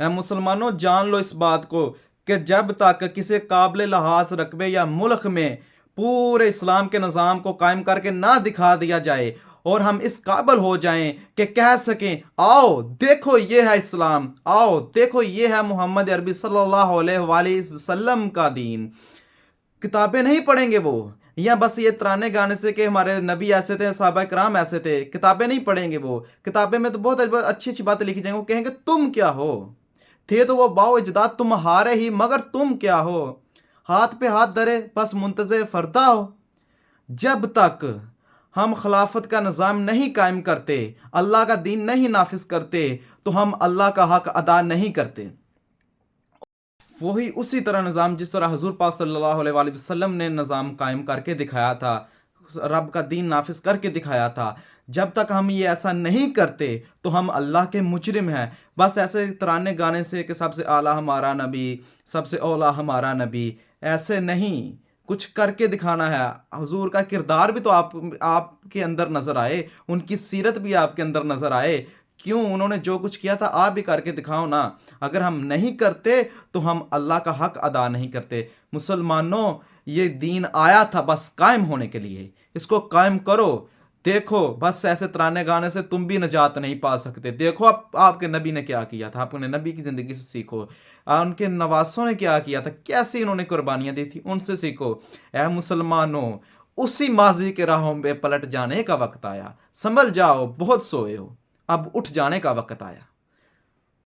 اے مسلمانوں جان لو اس بات کو کہ جب تک کسی قابل لحاظ رقبے یا ملک میں پورے اسلام کے نظام کو قائم کر کے نہ دکھا دیا جائے اور ہم اس قابل ہو جائیں کہ کہہ سکیں آؤ دیکھو یہ ہے اسلام، آؤ دیکھو یہ ہے محمد عربی صلی اللہ علیہ وآلہ وسلم کا دین، کتابیں نہیں پڑھیں گے وہ، یا بس یہ ترانے گانے سے کہ ہمارے نبی ایسے تھے، صحابہ کرام ایسے تھے، کتابیں نہیں پڑھیں گے وہ، کتابیں میں تو بہت اچھی اچھی باتیں لکھی جائیں گے، وہ کہیں گے تم کیا ہو، تھے تو وہ باؤ اجداد تمہارے ہی مگر تم کیا ہو، ہاتھ پہ ہاتھ دھرے بس منتظر فردہ ہو۔ جب تک ہم خلافت کا نظام نہیں قائم کرتے، اللہ کا دین نہیں نافذ کرتے، تو ہم اللہ کا حق ادا نہیں کرتے۔ وہی اسی طرح نظام جس طرح حضور پاک صلی اللہ علیہ وآلہ وسلم نے نظام قائم کر کے دکھایا تھا، رب کا دین نافذ کر کے دکھایا تھا، جب تک ہم یہ ایسا نہیں کرتے تو ہم اللہ کے مجرم ہیں۔ بس ایسے ترانے گانے سے کہ سب سے اعلیٰ ہمارا نبی، سب سے اولیٰ ہمارا نبی، ایسے نہیں، کچھ کر کے دکھانا ہے۔ حضور کا کردار بھی تو آپ کے اندر نظر آئے، ان کی سیرت بھی آپ کے اندر نظر آئے، کیوں انہوں نے جو کچھ کیا تھا آپ بھی کر کے دکھاؤ نا۔ اگر ہم نہیں کرتے تو ہم اللہ کا حق ادا نہیں کرتے۔ مسلمانوں یہ دین آیا تھا بس قائم ہونے کے لیے، اس کو قائم کرو۔ دیکھو بس ایسے ترانے گانے سے تم بھی نجات نہیں پا سکتے، دیکھو آپ کے نبی نے کیا کیا تھا، آپ نے نبی کی زندگی سے سیکھو، ان کے نواسوں نے کیا کیا تھا، کیسی انہوں نے قربانیاں دی تھی، ان سے سیکھو۔ اے مسلمانوں اسی ماضی کے راہوں پہ پلٹ جانے کا وقت آیا، سنبھل جاؤ، بہت سوئے ہو، اب اٹھ جانے کا وقت آیا۔